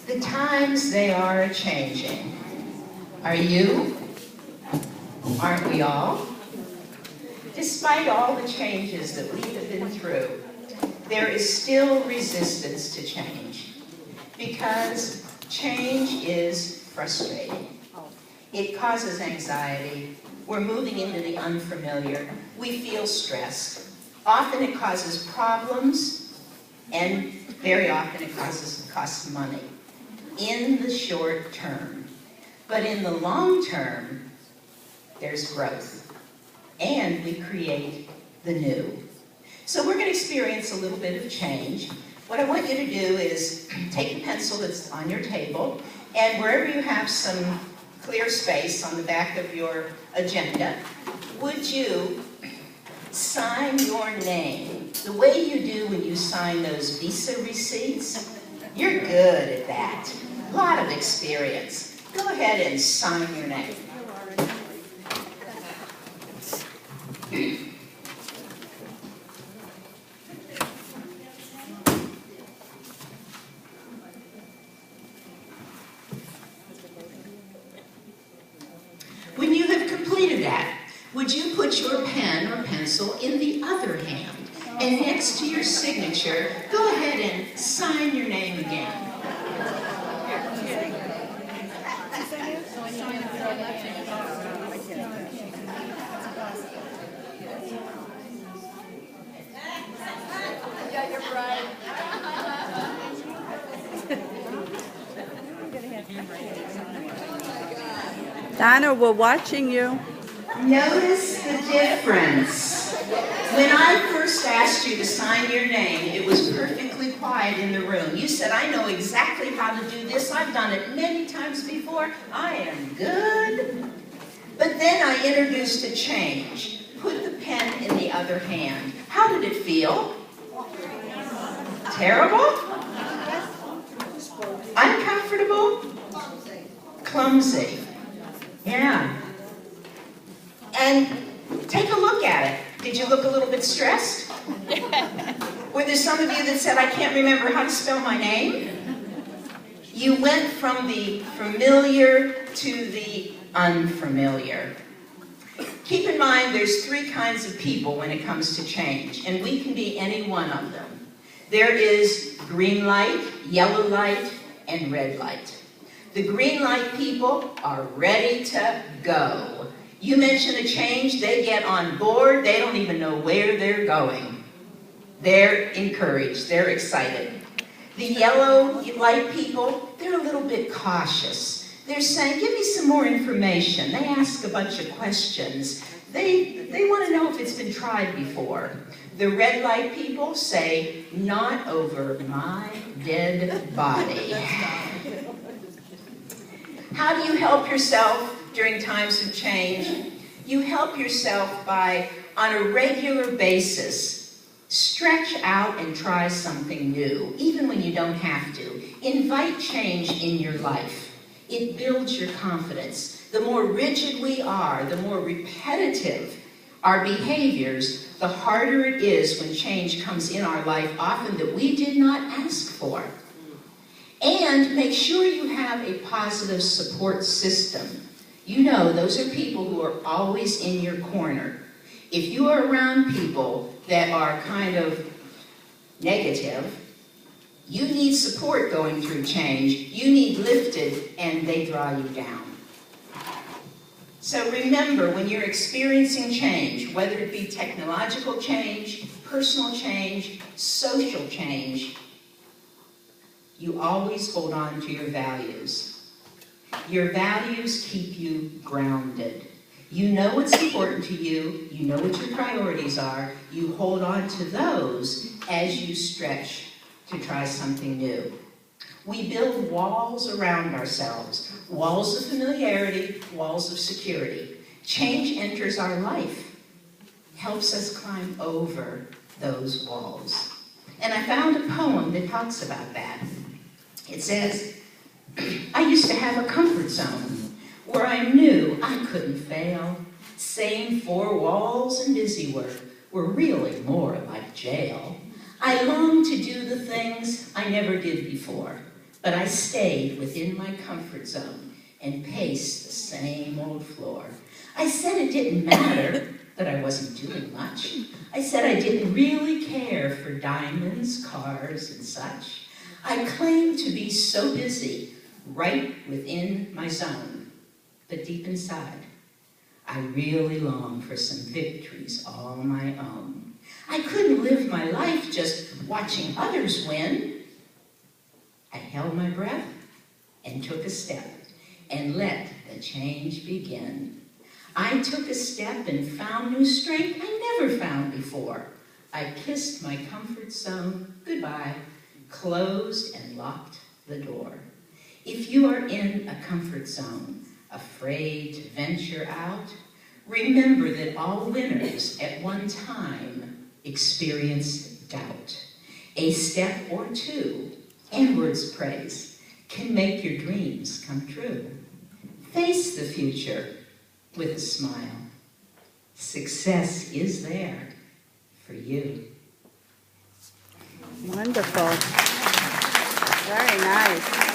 The times, they are changing. Are you? Aren't we all? Despite all the changes that we have been through, there is still resistance to change, because change is frustrating. It causes anxiety. We're moving into the unfamiliar. We feel stressed. Often it causes problems, and very often it costs money in the short term. But in the long term, there's growth, and we create the new. So we're going to experience a little bit of change. What I want you to do is take the pencil that's on your table, and wherever you have some clear space on the back of your agenda, would you sign your name the way you do when you sign those Visa receipts? You're good at that. A lot of experience. Go ahead and sign your name. When you have completed that, would you put your pen or pencil in the other hand, and next to your signature, go ahead and sign your name again. Yeah, you're right. Donna, we're watching you. Notice the difference. When I first asked you to sign your name, it was perfectly quiet in the room. You said, I know exactly how to do this. I've done it many times before. I am good. But then I introduced a change. Put the pen in the other hand. How did it feel? Terrible? Uncomfortable? Clumsy. Yeah. And take a look at it. Did you look a little bit stressed? Were there some of you that said, I can't remember how to spell my name? You went from the familiar to the unfamiliar. Keep in mind, there's three kinds of people when it comes to change, and we can be any one of them. There is green light, yellow light, and red light. The green light people are ready to go. You mention a change, they get on board, they don't even know where they're going. They're encouraged, they're excited. The yellow light people, they're a little bit cautious. They're saying, give me some more information. They ask a bunch of questions. They want to know if it's been tried before. The red light people say, not over my dead body. How do you help yourself during times of change? You help yourself by, on a regular basis, stretch out and try something new, even when you don't have to. Invite change in your life. It builds your confidence. The more rigid we are, the more repetitive our behaviors, the harder it is when change comes in our life, often that we did not ask for. And make sure you have a positive support system. You know, those are people who are always in your corner. If you are around people that are kind of negative, you need support going through change. You need lifted, and they draw you down. So remember, when you're experiencing change, whether it be technological change, personal change, social change, you always hold on to your values. Your values keep you grounded. You know what's important to you. You know what your priorities are. You hold on to those as you stretch to try something new. We build walls around ourselves, walls of familiarity, walls of security. Change enters our life, helps us climb over those walls. And I found a poem that talks about that. It says, I used to have a comfort zone where I knew I couldn't fail. Same four walls and busy work were really more like jail. I longed to do the things I never did before. But I stayed within my comfort zone and paced the same old floor. I said it didn't matter, that I wasn't doing much. I said I didn't really care for diamonds, cars, and such. I claimed to be so busy, right within my zone. But deep inside, I really longed for some victories all my own. I couldn't live my life just watching others win. I held my breath and took a step and let the change begin. I took a step and found new strength I never found before. I kissed my comfort zone goodbye, closed and locked the door. If you are in a comfort zone, afraid to venture out, remember that all winners at one time experienced doubt. A step or two, and words praise, can make your dreams come true. Face the future with a smile. Success is there for you. Wonderful. Very nice.